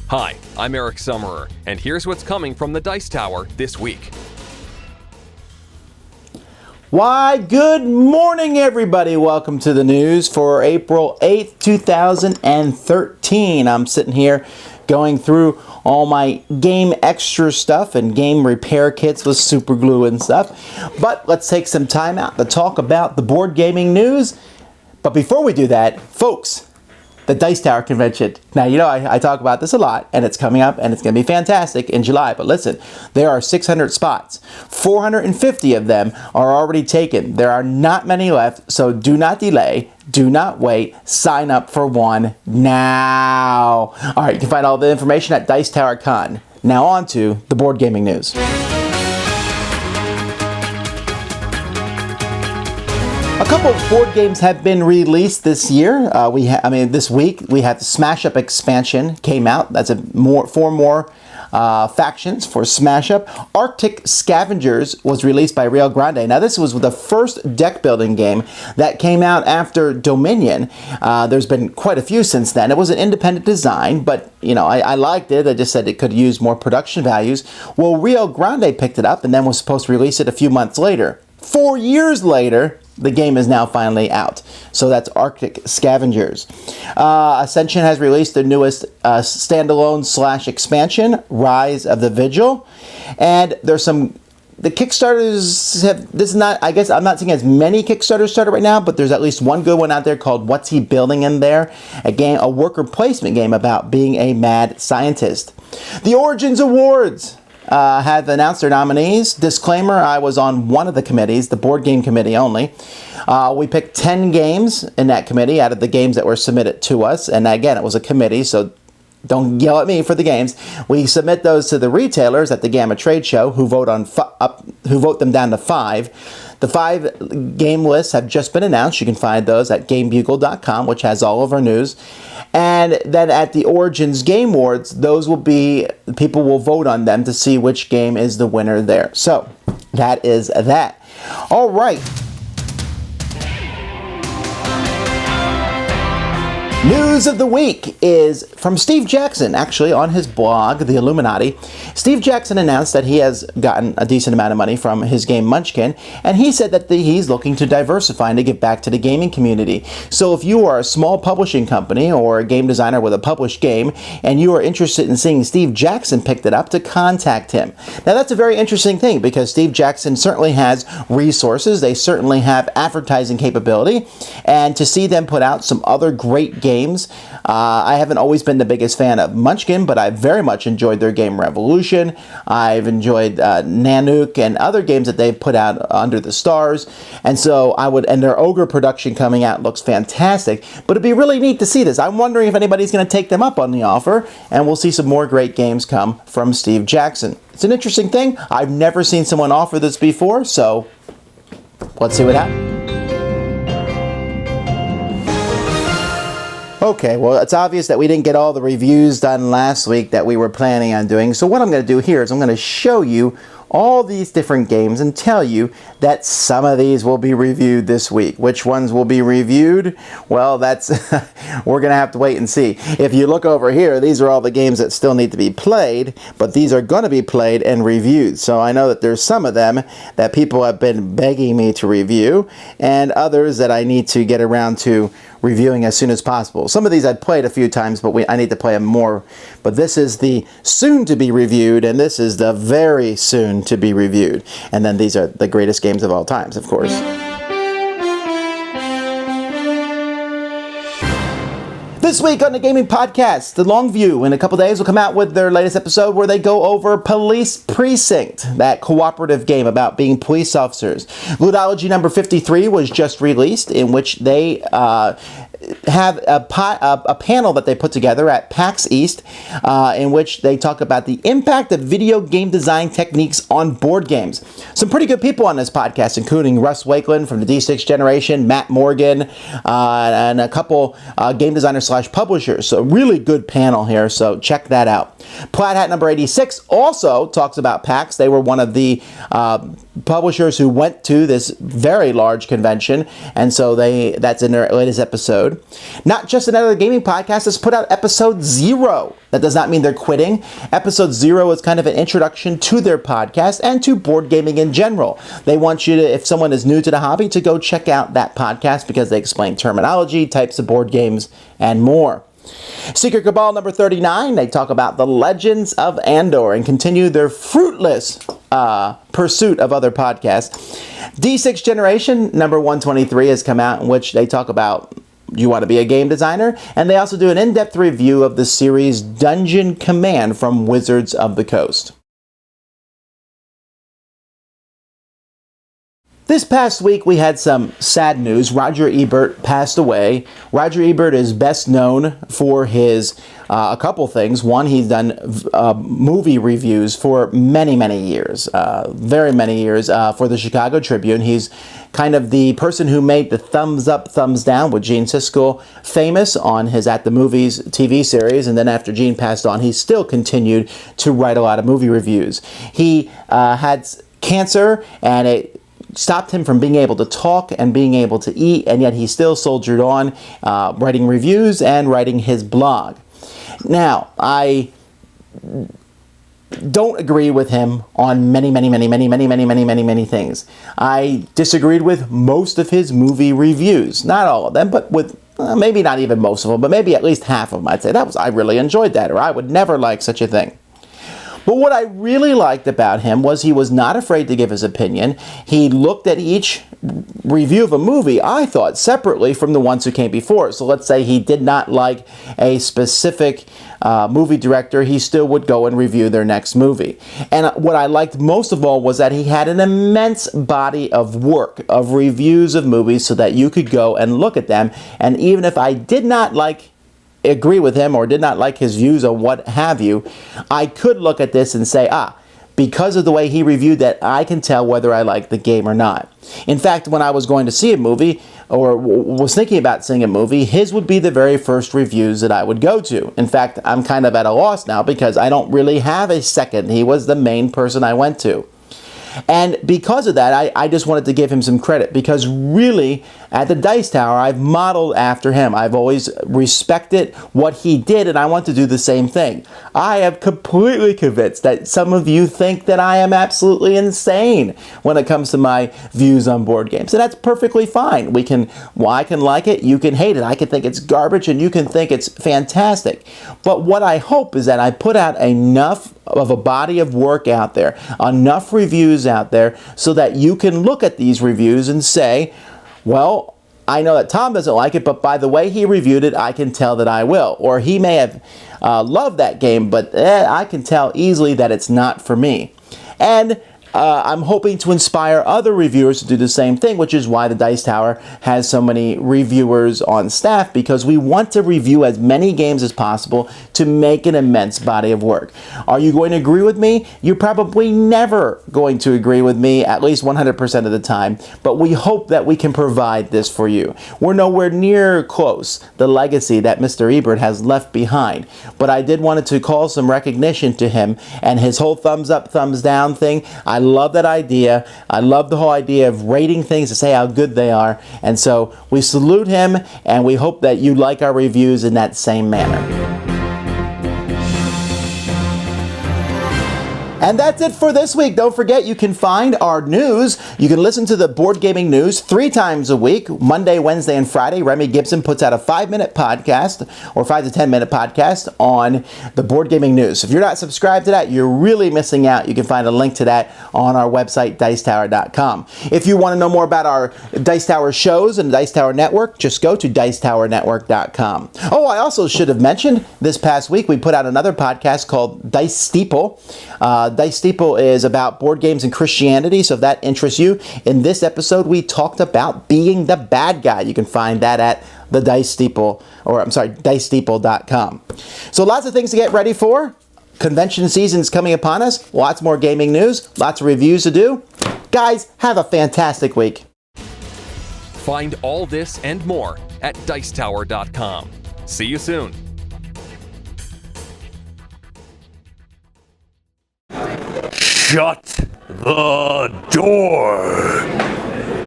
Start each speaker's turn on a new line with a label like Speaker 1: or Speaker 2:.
Speaker 1: Hi, I'm Eric Summerer, and here's what's coming from the Dice Tower this week.
Speaker 2: Why, good morning, everybody. Welcome to the news for April 8th, 2013. I'm sitting here going through all my game extra stuff and game repair kits with super glue and stuff. But let's take some time out to talk about the board gaming news. But before we do that, folks, the Dice Tower Convention. Now, you know, I talk about this a lot, and it's coming up, and it's going to be fantastic in July. But listen, there are 600 spots. 450 of them are already taken. There are not many left, so do not delay. Do not wait. Sign up for one now. All right, you can find all the information at Dice Tower Con. Now on to the board gaming news. A couple of board games have been released this year. This week we had the Smash Up expansion came out. That's four more factions for Smash Up. Arctic Scavengers was released by Rio Grande. Now this was the first deck building game that came out after Dominion. There's been quite a few since then. It was an independent design, but you know, I liked it. I just said it could use more production values. Well, Rio Grande picked it up and then was supposed to release it a few months later. 4 years later, the game is now finally out. So that's Arctic Scavengers. Ascension has released their newest standalone / expansion, Rise of the Vigil. And there's the Kickstarters this is not, I guess I'm not seeing as many Kickstarters started right now, but there's at least one good one out there called What's He Building in There? A worker placement game about being a mad scientist. The Origins Awards have announced their nominees. Disclaimer, I was on one of the committees, the board game committee only. We picked 10 games in that committee out of the games that were submitted to us. And again, it was a committee, so don't yell at me for the games. We submit those to the retailers at the Gamma Trade Show who vote them down to 5. The 5 game lists have just been announced. You can find those at GameBugle.com, which has all of our news. And then at the Origins Game Awards, people will vote on them to see which game is the winner there. So that is that. All right. News of the week is from Steve Jackson, actually, on his blog, The Illuminati. Steve Jackson announced that he has gotten a decent amount of money from his game Munchkin, and he said that he's looking to diversify and to give back to the gaming community. So if you are a small publishing company or a game designer with a published game, and you are interested in seeing Steve Jackson picked it up, to contact him. Now that's a very interesting thing, because Steve Jackson certainly has resources, they certainly have advertising capability, and to see them put out some other great games. I haven't always been the biggest fan of Munchkin, but I very much enjoyed their game Revolution. I've enjoyed Nanook and other games that they've put out under the stars. And so and their Ogre production coming out looks fantastic, but it'd be really neat to see this. I'm wondering if anybody's going to take them up on the offer, and we'll see some more great games come from Steve Jackson. It's an interesting thing. I've never seen someone offer this before, so let's see what happens. Okay, well, it's obvious that we didn't get all the reviews done last week that we were planning on doing. So what I'm going to do here is I'm going to show you all these different games and tell you that some of these will be reviewed this week. Which ones will be reviewed? Well, that's we're going to have to wait and see. If you look over here, these are all the games that still need to be played, but these are going to be played and reviewed. So I know that there's some of them that people have been begging me to review, and others that I need to get around to reviewing as soon as possible. Some of these I've played a few times, but I need to play them more. But this is the soon to be reviewed, and this is the very soon to be reviewed. And then these are the greatest games of all times, of course. This week on the Gaming Podcast, The Long View, in a couple days, will come out with their latest episode where they go over Police Precinct, that cooperative game about being police officers. Ludology number 53 was just released, in which they have a panel that they put together at PAX East, in which they talk about the impact of video game design techniques on board games. Some pretty good people on this podcast, including Russ Wakeland from the D6 generation, Matt Morgan, and a couple game designers / publishers. So a really good panel here, so check that out. Plaid Hat number 86 also talks about PAX. They were one of the publishers who went to this very large convention, and so that's in their latest episode. episode. Not just another gaming podcast has put out episode 0. That does not mean they're quitting. Episode 0 is kind of an introduction to their podcast and to board gaming in general. They want you to, if someone is new to the hobby, to go check out that podcast because they explain terminology, types of board games, and more. Secret Cabal number 39, they talk about the Legends of Andor and continue their fruitless pursuit of other podcasts. D6 Generation number 123 has come out, in which they talk about you want to be a game designer, and they also do an in-depth review of the series Dungeon Command from Wizards of the Coast. This past week, we had some sad news. Roger Ebert passed away. Roger Ebert is best known for his a couple things. One, he's done movie reviews for many, many years, very many years, for the Chicago Tribune. He's kind of the person who made the Thumbs Up, Thumbs Down with Gene Siskel famous on his At the Movies TV series. And then after Gene passed on, he still continued to write a lot of movie reviews. He had cancer, and it stopped him from being able to talk and being able to eat, and yet he still soldiered on, writing reviews and writing his blog. Now, I don't agree with him on many things. I disagreed with most of his movie reviews. Not all of them, but with maybe not even most of them, but maybe at least half of them. I'd say I really enjoyed that, or I would never like such a thing. But what I really liked about him was he was not afraid to give his opinion. He looked at each review of a movie, I thought, separately from the ones who came before. So let's say he did not like a specific movie director, he still would go and review their next movie. And what I liked most of all was that he had an immense body of work, of reviews of movies, so that you could go and look at them. And even if I did not agree with him or did not like his views or what have you, I could look at this and say, because of the way he reviewed that, I can tell whether I like the game or not. In fact, when I was going to see a movie or was thinking about seeing a movie, his would be the very first reviews that I would go to. In fact, I'm kind of at a loss now because I don't really have a second. He was the main person I went to. And because of that, I just wanted to give him some credit, because really, at the Dice Tower, I've modeled after him. I've always respected what he did, and I want to do the same thing. I am completely convinced that some of you think that I am absolutely insane when it comes to my views on board games, and that's perfectly fine. I can like it, you can hate it. I can think it's garbage, and you can think it's fantastic. But what I hope is that I put out enough of a body of work out there, enough reviews out there, so that you can look at these reviews and say, well, I know that Tom doesn't like it, but by the way he reviewed it, I can tell that I will. Or he may have loved that game, but I can tell easily that it's not for me. And I'm hoping to inspire other reviewers to do the same thing, which is why the Dice Tower has so many reviewers on staff, because we want to review as many games as possible to make an immense body of work. Are you going to agree with me? You're probably never going to agree with me, at least 100% of the time, but we hope that we can provide this for you. We're nowhere near close the legacy that Mr. Ebert has left behind, but I did want to call some recognition to him and his whole thumbs up, thumbs down thing. I love that idea. I love the whole idea of rating things to say how good they are. And so we salute him, and we hope that you like our reviews in that same manner. And that's it for this week. Don't forget, you can find our news. You can listen to the Board Gaming News 3 times a week, Monday, Wednesday, and Friday. Remy Gibson puts out a 5-minute podcast or 5 to 10-minute podcast on the Board Gaming News. If you're not subscribed to that, you're really missing out. You can find a link to that on our website, dicetower.com. If you want to know more about our Dice Tower shows and the Dice Tower Network, just go to dicetowernetwork.com. Oh, I also should have mentioned, this past week we put out another podcast called Dice Steeple. Dice Steeple is about board games and Christianity, so if that interests you. In this episode, we talked about being the bad guy. You can find that at the Dice Steeple, or I'm sorry, dicesteeple.com. So lots of things to get ready for. Convention season is coming upon us. Lots more gaming news, lots of reviews to do. Guys, have a fantastic week.
Speaker 1: Find all this and more at dicetower.com. See you soon.
Speaker 3: Shut the door!